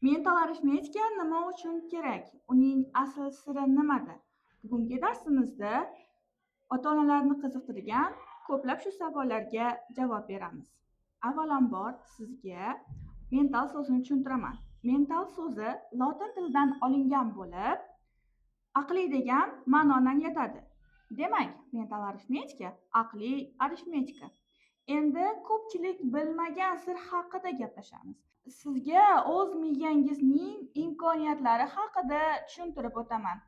Mental arifmetika nima uchun kerak? Uning asl siri nimada? Bugungi darsimizda ota-onalarni qiziqtirgan ko'plab shu savollarga javob beramiz. Avvalambor sizga mental so'zini tushuntiraman. Mental so'zi lotin tilidan olingan bo'lib, aqliy degan ma'noni anglatadi. Demak, mental arifmetika aqliy arifmetika. Endi ko'pchilik bilmagan sir haqida gaplashamiz. Sizga o'z miyangizning imkoniyatlari haqida tushuntirib o'taman.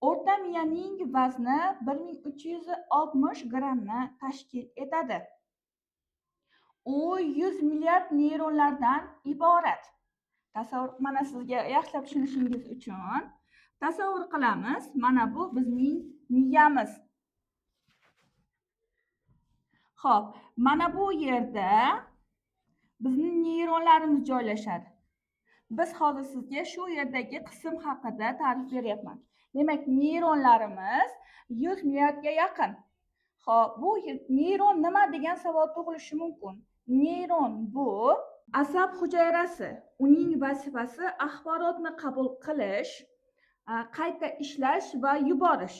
O'rta miyaning vazni 1360 grammni tashkil etadi. U 100 milliard neyronlardan iborat. Mana sizga yaxshilab tushunishingiz uchun tasavvur qilamiz. Mana bu bizning miyamiz. Xo'p, mana bu yerda bizning neyronlarimiz joylashadi. Biz hozir sizga shu yerdagi qism haqida ta'rif beryapman. Demak, neyronlarimiz 100 milliardga yaqin. Xo'p, bu neyron nima degan savol tug'ilishi mumkin. Neyron bu asab hujayrasi. Uning vazifasi axborotni qabul qilish, qayta ishlash va yuborish.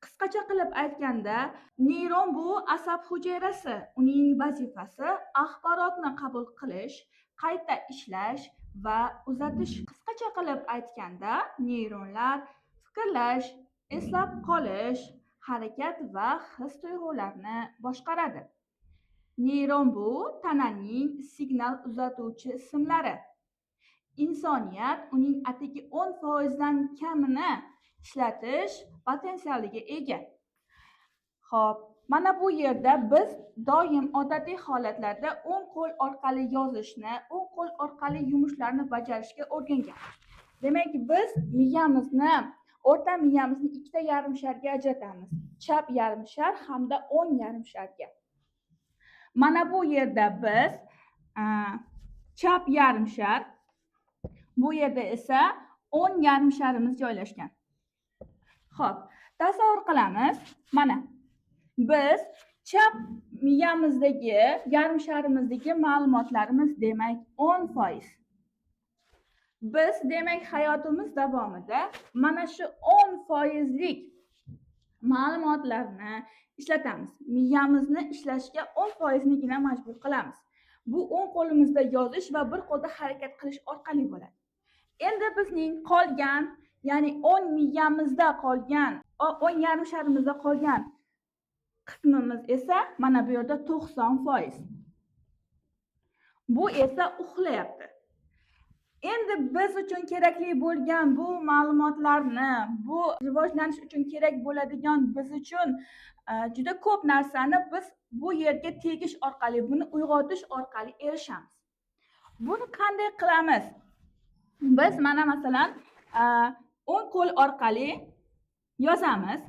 Qisqacha qilib aytganda, neyron bu asab hujayrasi. Uning vazifasi axborotni qabul qilish, qayta ishlash va uzatish. Qisqacha qilib aytganda, neyronlar fikrlash, eslab qolish, harakat va his-tuyg'ularni boshqaradi. Neyron bu tananing signal uzatuvchi simlari. Insoniyat uning atigi 10% dan kamini ishlatish potensialiga ega. Xo'p, mana bu yerda biz doim odatiy holatlarda o'ng qo'l orqali yozishni, o'ng qo'l orqali yumushlarni bajarishga o'rganganmiz. Demak, biz miyamizni, o'rta miyamizni ikkita yarimsharga ajratamiz. Chap yarimshar hamda o'ng yarimsharga. Mana bu yerda biz chap yarimshar, bu yerda esa o'ng yarimsharimiz joylashgan. Xo'p, tasavvur qilamiz. Mana biz chap miyamizdagi yarimsharimizdagi ma'lumotlarimiz demak 10%. Biz demak hayotimiz davomida mana shu 10%lik ma'lumotlarni ishlatamiz. Miyamizni ishlashga 10%nigina majbur qilamiz. Bu o'ng qo'limizda yozish va bir qo'lda harakat qilish orqali bo'ladi. Endi bizning qolgan, ya'ni 10 miyamizda qolgan, 10 yarimsharimizda qolgan qismimiz esa mana bu yerda 90%. Bu esa uxlayapti. Endi biz uchun kerakli bo'lgan bu ma'lumotlarni, bu rivojlanish uchun kerak bo'ladigan biz uchun juda ko'p narsani biz bu yerga tegish orqali, buni uyg'otish orqali erishamiz. Buni qanday qilamiz? Biz mana masalan o'ng qo'l orqali yozamiz,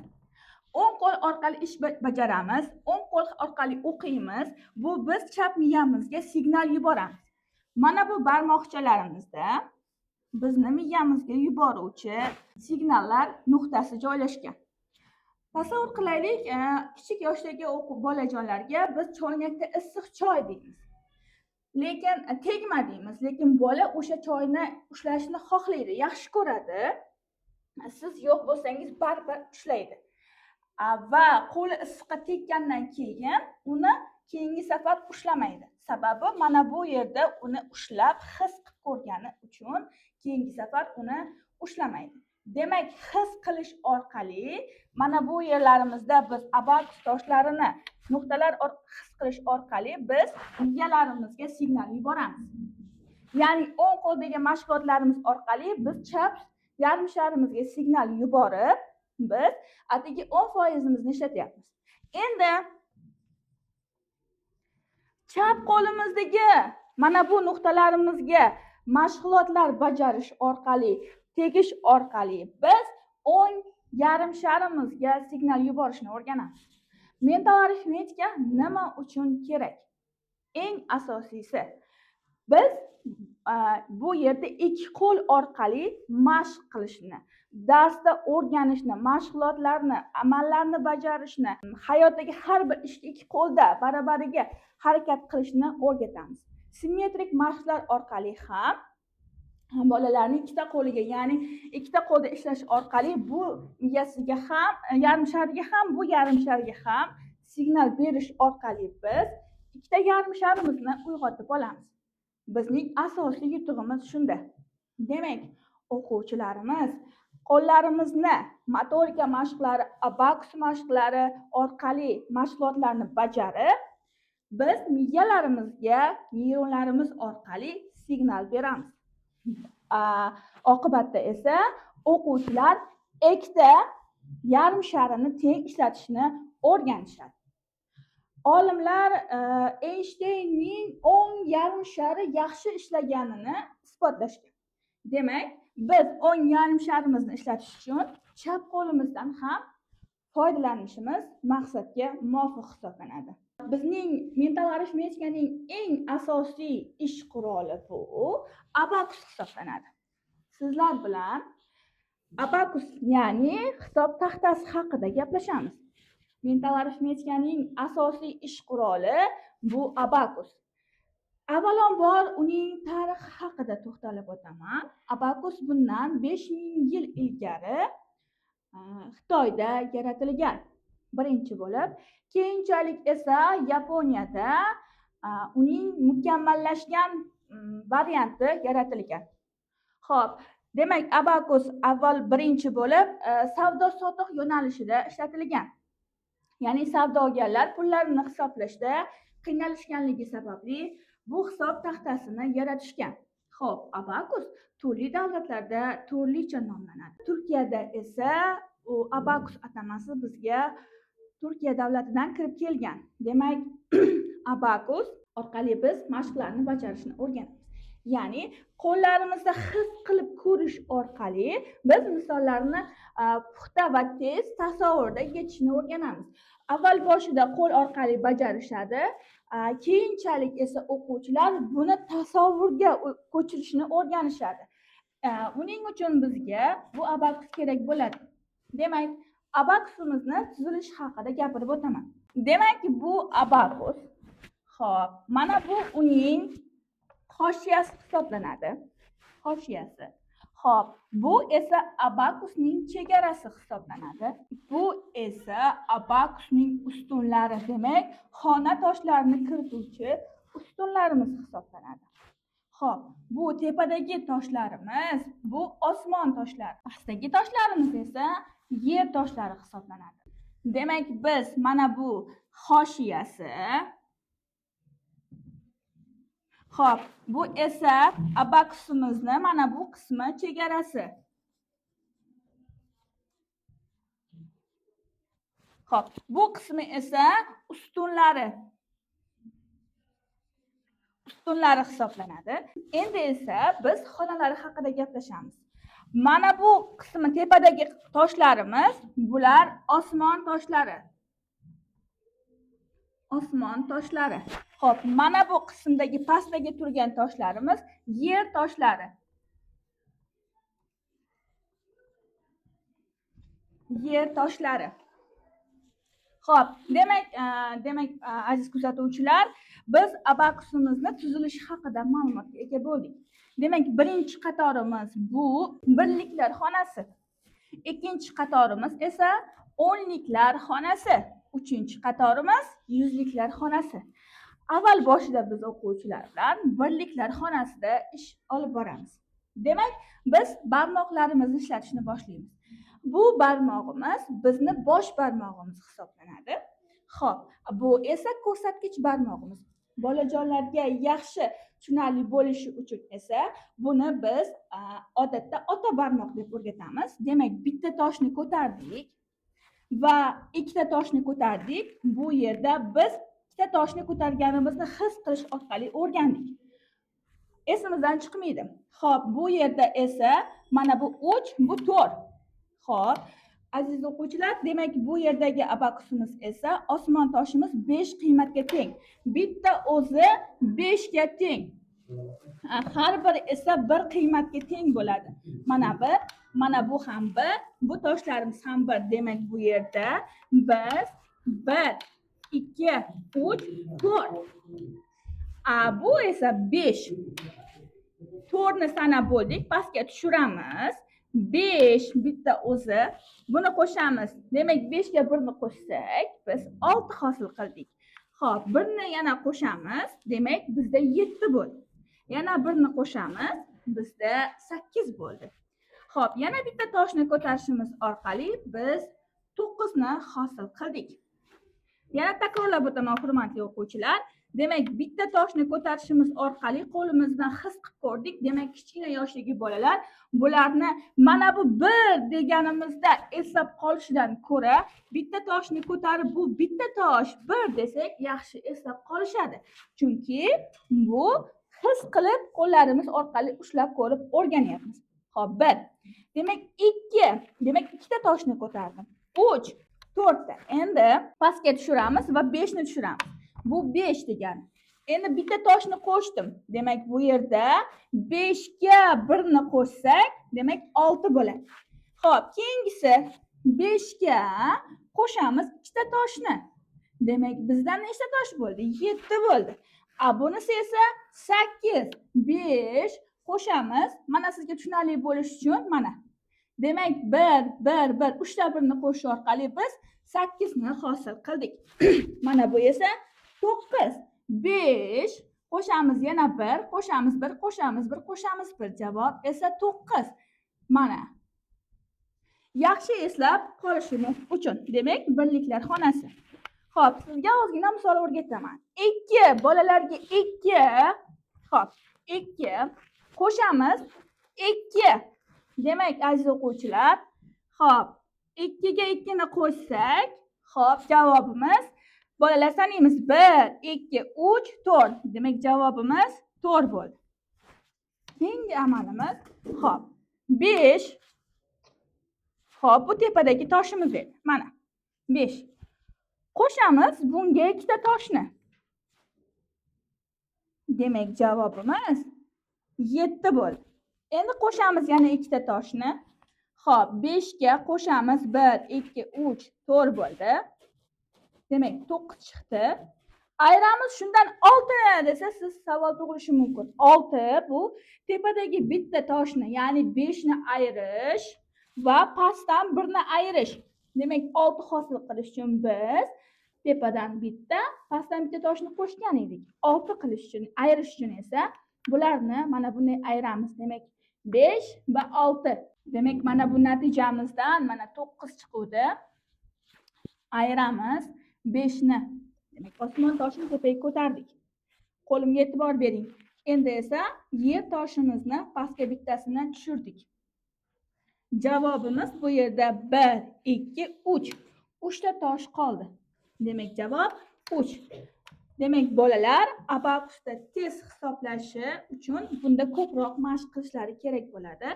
o'ng qo'l orqali ish bajaramiz, o'ng qo'l orqali o'qiymiz. Bu biz chap miyamizga signal yuboramiz. Mana bu barmoqchalarimizda bizni miyamizga yuboruvchi signallar nuqtasi joylashgan. Tasavvur qilaylik, kichik yoshdagi bolajonlarga biz choynakda issiq choy deymiz. Lekin tegma deymiz, lekin bola o'sha choyni ushlashni xohlaydi, yaxshi ko'radi. Siz yo'q bo'lsangiz baribir ushlaydi. Va qo'li issiqqa tekkandan keyin uni keyingi safar ushlamaydi. Sababi mana bu yerda uni ushlab his qilib ko'rgani uchun keyingi safar uni ushlamaydi. Demak, his qilish orqali mana bu yerlarimizda biz abakus toshlarini nuqtalar his qilish orqali biz miyalarimizga signal yuboramiz. Ya'ni o'ng qo'ldagi mashg'ulotlarimiz orqali biz chap yarimsharimizga signal yuborib, biz atigi 10%imizni ishlatyapmiz. Endi chap qo'limizdagi mana bu nuqtalarimizga mashg'ulotlar bajarish orqali, tegish orqali biz o'ng yarimsharimizga signal yuborishni o'rganamiz. Mental arifmetika nima uchun kerak? Eng asosiysi, biz bu yerda ikki qo'l orqali mashq qilishni, darsda o'rganishni, mashg'ulotlarni, amallarni bajarishni, hayotdagi har bir ishga ikki qo'lda barabariga harakat qilishni o'rgatamiz. Simmetrik mashqlar orqali ham bolalarning ikkita qo'liga, ya'ni ikkita qo'lda ishlash orqali bu miyasiga ham, yarim shariga ham, bu yarim shariga ham signal berish orqali biz ikkita yarim sharimizni uyg'otib olamiz. Bizning asosiy yutug'imiz shunda. Demak, o'quvchilarimiz qo'llarimizni motorika mashqlari, abakus mashqlari orqali mashg'ulotlarni bajarib, biz miyalarimizga neyronlarimiz orqali signal beramiz. Oqibatda esa o'quvchilar ikkita yarim sharini teng ishlatishni o'rganishadi. Olimlar Eynshteynning o'ng yarim shari yaxshi ishlaganini isbotlashgan. Demak, biz o'ng yarim sharimizni ishlatish uchun chap qo'limizdan ham foydalanishimiz maqsadga muvofiq hisoblanadi. Bizning mental arifmetikaning eng asosiy ish quroli bu abakus hisoblanadi. Sizlar bilan abakus, ya'ni hisob taxtasi haqida gaplashamiz. Mental arifmetikaning asosiy ish quroli bu abakus. Avvalambor uning tarixi haqida to'xtalib o'taman. Abakus bundan 5000 yil ilgari Xitoyda yaratilgan birinchi bo'lib, keyinchalik esa Yaponiyada uning mukammallashgan varianti yaratilgan. Xo'p, demak, abakus avval birinchi bo'lib savdo-sotiq yo'nalishida ishlatilgan. Ya'ni savdogarlar pullarini hisoblashda qiynalishganligi sababli bu hisob taxtasini yaratishgan. Xo'p, abakus turli davlatlarda turlicha nomlanadi. Turkiyada esa u abakus atamasi bizga Turkiya davlatidan kirib kelgan. Demak, abakus orqali biz mashqlarni bajarishni o'rganamiz. Ya'ni qo'llarimizda his qilib ko'rish orqali biz misollarni puxta va tez tasavvurda yechishni o'rganamiz. Avval boshida qo'l orqali bajarishadi, keyinchalik esa o'quvchilar buni tasavvurga ko'chirishni o'rganishadi. Uning uchun bizga bu abakus kerak bo'ladi. Demak, abakusimizni tuzilishi haqida gapirib o'taman. Demak, bu abakus. Xo'p, mana bu uning hoshiyasi hisoblanadi. Hoshiyasi. Xo'p, bu esa abakusning chegarasi hisoblanadi. Bu esa abakusning ustunlari, demak, xona toshlarini kirituvchi ustunlarimiz hisoblanadi. Xo'p, bu tepadagi toshlarimiz, bu osmon toshlari. Pastdagi toshlarimiz esa yer toshlari hisoblanadi. Demak, biz mana bu hoshiyasi. Xo'p, bu esa abakusimizni mana bu qismi chegarasi. Xo'p, bu qismi esa ustunlari. Ustunlari hisoblanadi. Endi esa biz xonalari haqida gaplashamiz. Mana bu qismi tepadagi toshlarimiz, bular osmon toshlari. Osmon toshlari. Xo'p, mana bu qismdagi pastdagi turgan toshlarimiz yer toshlari. Yer toshlari. Xo'p, demak aziz kuzatuvchilar, biz abakusimizni tuzilishi haqida ma'lumotga ega bo'ldik. Demak, birinchi qatorimiz bu birliklar xonasi. Ikkinchi qatorimiz esa o'nliklar xonasi. Uchinchi qatorimiz yuzliklar xonasi. Avval boshida biz o'quvchilar bilan birliklar xonasida ish olib boramiz. Demak, biz barmoqlarimizni ishlatishni boshlaymiz. Bu barmog'imiz bizni bosh barmog'imiz hisoblanadi. Xo'p, bu esa ko'rsatkich barmog'imiz. Bolajonlarga yaxshi tushunarli bo'lishi uchun esa buni biz odatda ota barmoq deb o'rgatamiz. Demak, bitta toshni ko'tardik va ikkita toshni ko'tardik. Bu yerda biz ikkita toshni ko'targanimizni his qilish orqali o'rgandik. Esimizdan chiqmaydi. Xo'p, bu yerda esa mana bu 3, bu 4. Xo'p, aziz o'quvchilar, demak bu yerdagi abakusimiz esa osmon toshimiz 5 qiymatga teng. Bitta o'zi 5 ga teng. Har biri esa 1 qiymatga teng bo'ladi. Mana bu ham 1, bu toshlarimiz ham 1. Demak, bu yerda biz 1, 2, 3, 4. Bu esa 5. 4 ni sanab bo'ldik. Pastga tushiramiz. 5 bitta o'zi. Buni qo'shamiz. Demak 5 ga 1 ni qo'shsak, biz 6 hosil qildik. Xo'p, 1 ni yana qo'shamiz. Demak bizda 7 bo'ldi. Yana 1 ni qo'shamiz. Bizda 8 bo'ldi. Xo'p, yana bitta toshni ko'tarishimiz orqali biz 9 ni hosil qildik. Yana takrorlab o'taman, hurmatli o'quvchilar. Demak, bitta toshni ko'tarishimiz orqali qo'limizdan his qilib ko'rdik. Demak, kichkina yoshdagi bolalar bularni mana bu 1 deganimizda eslab qolishidan ko'ra, bitta toshni ko'tarib bu bitta tosh 1 desak, yaxshi eslab qolishadi. Chunki bu his qilib qo'llarimiz orqali ushlab ko'rib o'rganyapmiz. Xo'p, 1. Demak, 2. Demak, ikkita toshni ko'tardim. 3, 4 ta. Endi pastga tushiramiz va 5 ni tushiramiz. Bu 5 degani. Endi bitta toshni qo'shdim. Demak, bu yerda 5 ga 1 ni qo'shsak, demak 6 bo'ladi. Xo'p, keyingisi 5 ga qo'shamiz ikkita toshni. Demak, bizdan nechta tosh bo'ldi? 7 bo'ldi. Bunisi esa 8. 5 qo'shamiz. Mana sizga tushunarli bo'lish uchun mana. Demak, 1 3 ta 1 ni qo'shish orqali biz 8 ni hosil qildik. Mana bu esa 9. 5 qo'shamiz yana 1, qo'shamiz 1, qo'shamiz 1, qo'shamiz 1. Javob esa 9. Mana. Yaxshi eslab qolishimiz uchun. Demak, birliklar xonasi. Xo'p, sizga ozgina misol o'rgataman. 2 bolalarga 2. Xo'p, 2 qo'shamiz 2. Demak, aziz o'quvchilar, xo'p, 2 ga 2 ni qo'shsak, xo'p, javobimiz bolalar sanaymiz. 1, 2, 3, 4. Demak, javobimiz 4 bo'ldi. Keyingi amalimiz, xo'p, 5. Xo'p, bu tepadagi toshimiz edi. Mana, 5. Qo'shamiz bunga ikkita toshni. Demak, javobimiz 7 bo'ldi. Endi qo'shamiz yana ikkita toshni. Xo'p, 5 ga qo'shamiz 1, 2, 3, 4 bo'ldi. Demak, 9 chiqdi. Ayramiz shundan 6 desa siz savol tug'ilishi mumkin. 6 bu tepadagi bitta toshni, ya'ni 5 ni ayirish va pastdan 1 ni ayirish. Demak, 6 hosil qilish uchun biz tepadan bitta, pastdan bitta toshni qo'shgan edik. 6 qilish uchun, ayirish uchun esa bularni mana bunday ayiramiz. Demak, 5 va 6. Demak, mana bu natijamizdan mana 9 chiqdi. Ayiramiz 5 ni. Demak, osmon toshini tepaga ko'tardik. Qo'limga e'tibor bering. Endi esa yer toshimizni pastga bittasini tushirdik. Javobimiz bu yerda 1, 2, 3. 3 ta tosh qoldi. Demak, javob 3. Demak, bolalar abakusda tez hisoblashi uchun bunda ko'proq mashq qilishlari kerak bo'ladi.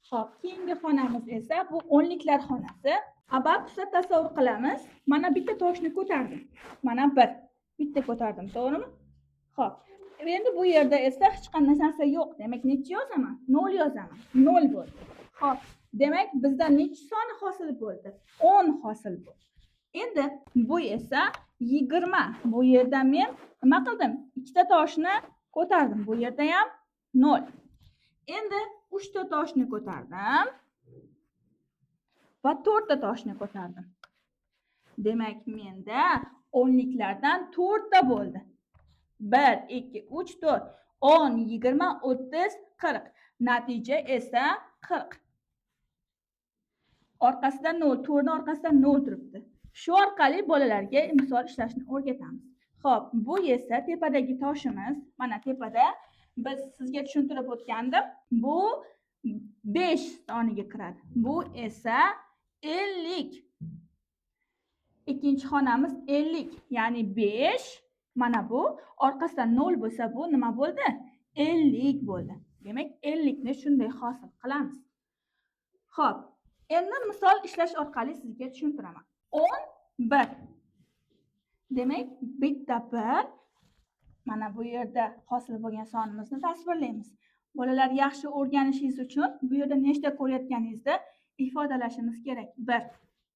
Xo'p, keyingi xonamiz esa bu o'nliklar xonasi. Abakusda tasavvur qilamiz. Mana bitta toshni ko'tardim. Mana 1. Bitta ko'tardim, to'g'rimi? Xo'p. Endi bu yerda esa hech qanday narsa yo'q. Demak, necha yozaman? 0 yozaman. 0 bo'ldi. Xo'p, demak bizdan necha soni hosil bo'ldi? 10 hosil bo'ldi. Endi bu esa 20. Bu yerda men nima qildim? Ikkita toshni ko'tardim. Bu yerda ham 0. Endi 3 ta toshni ko'tardim va 4 ta toshni ko'tardim. Demak, menda o'nliklardan 4 ta bo'ldi. 1, 2, 3, 4. 10, 20, 30, 40. Natija esa 40. Orqasida 0, 4 ni orqasida 0 turibdi. Shu orqali bolalarga misol ishlashni o'rgatamiz. Xo'p, bu esa tepadagi toshimiz. Mana tepada biz sizga tushuntirib o'tgandim. Bu 5 soniga kiradi. Bu esa 50. Ikkinchi xonamiz 50. Ya'ni 5. Mana bu orqasida 0 bo'lsa bu nima bo'ldi? 50 bo'ldi. Demak, 50 ni shunday hosil qilamiz. Xo'p, endi misol ishlash orqali sizga tushuntiraman. 11. Demak, bitta 1. Mana bu yerda hosil bo'lgan sonimizni tasvirlaymiz. Bolalar yaxshi o'rganishingiz uchun bu yerda nechta ko'rayotganingizda ifodalashimiz kerak. 1.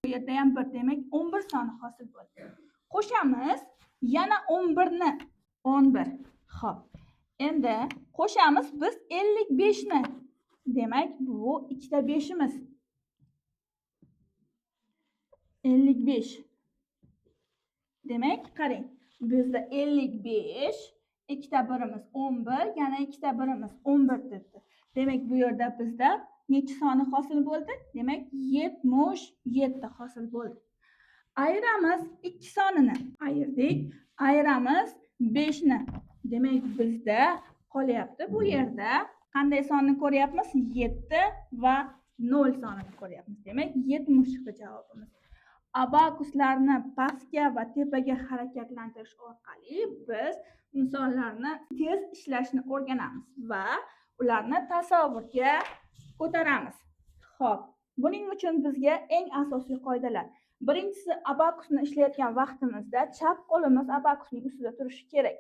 Bu yerda ham 1, demak 11 soni hosil bo'ldi. Qo'shamiz yana 11 ni. 11. Xo'p. Endi qo'shamiz biz 55 ni. Demak, bu ikkita 5imiz. 55. Demak, qarang. Bizda 55, ikkita birimiz 11, yana ikkita birimiz 11 turibdi. Demak, bu yerda bizda necha soni hosil bo'ldi? Demak, 77 hosil bo'ldi. Ayiramiz 2 sonini. Ayirdik. Ayiramiz 5 ni. Demak, bizda qolyapti bu yerda qanday sonni ko'ryapmiz? 7 va 0 sonini ko'ryapmiz. Demak, 70 chiqdi javobimiz. Abakuslarni pastga va tepaga harakatlantirish orqali biz misollarni tez ishlashni o'rganamiz va ularni tasavvurga ko'taramiz. Xo'p, buning uchun bizga eng asosiy qoidalar. Birinchisi, abakusni ishlayotgan vaqtimizda chap qo'limiz abakusning ustida turishi kerak.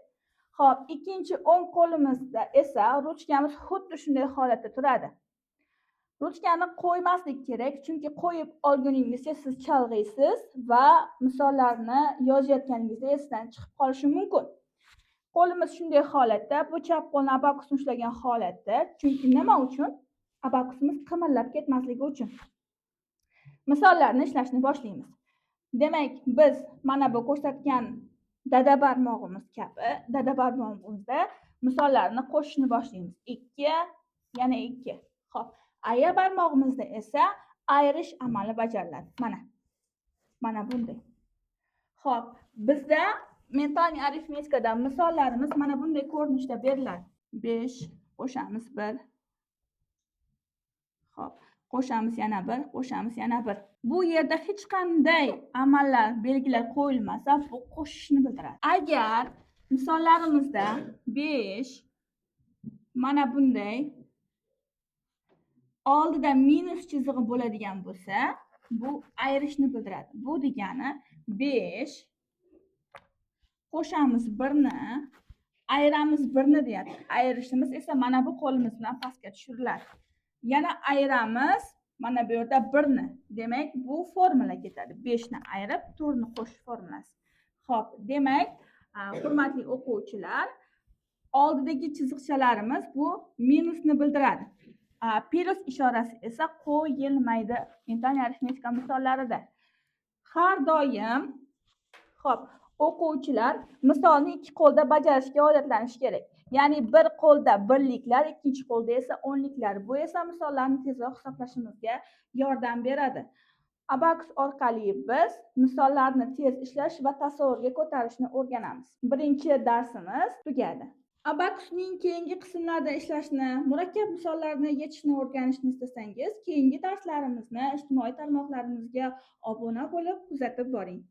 Xo'p, ikkinchi o'ng qo'limizda esa ruchkamiz xuddi shunday holatda turadi. Ruchkani qo'ymaslik kerak, chunki qo'yib olguningizcha siz chalg'iysiz va misollarni yozayotganingizda esdan chiqib qolishi mumkin. Qo'limiz shunday holatda, bu chap qo'lni abakusni ushlagan holatda, chunki nima uchun? Abakusimiz qimirlab ketmasligi uchun. Misollarni ishlashni boshlaymiz. Demak, biz mana bu ko'rsatgan dada barmog'imiz kabi, dada barmog'imizda misollarni qo'shishni boshlaymiz. 2, yana 2. Xo'p, aya barmog'imizda esa ayirish amali bajariladi. Mana bunday. Xo'p, bizda mental arifmetikada misollarimiz mana bunday ko'rinishda beriladi. 5 qo'shamiz 1. Xo'p, qo'shamiz yana 1, qo'shamiz yana 1. Bu yerda hech qanday amallar, belgilar qo'yilmasa, bu qo'shishni bildiradi. Agar misollarimizda 5 mana bunday oldida minus chizig'i bo'ladigan bo'lsa, bu ayirishni bildiradi. Bu degani 5 qo'shamiz 1 ni, ayiramiz 1 ni deyapti. Ayirishimiz esa mana bu qo'limiz bilan pastga tushiriladi. Yana ayiramiz mana bu yerda 1 ni. Demak, bu formula ketadi. 5 ni ayirib 4 ni qo'shish formulasi. Xo'p, demak, hurmatli o'quvchilar, oldidagi chiziqchalarimiz bu minusni bildiradi. Plus ishorasi esa qo'yilmaydi mental arifmetika misollarida. Har doim xo'p, o'quvchilar misolni ikki qo'lda bajarishga odatlanish kerak. Ya'ni bir qo'lda birliklar, ikkinchi qo'lda esa o'nliklar. Bu esa misollarni tezroq hisoblashimizga yordam beradi. Abakus orqali biz misollarni tez ishlash va tasavvurga ko'tarishni o'rganamiz. Birinchi darsimiz tugadi. Abakusning keyingi qismlarida ishlashni, murakkab misollarni yechishni o'rganishni istasangiz, keyingi darslarimizni ijtimoiy tarmoqlarimizga obuna bo'lib kuzatib boring.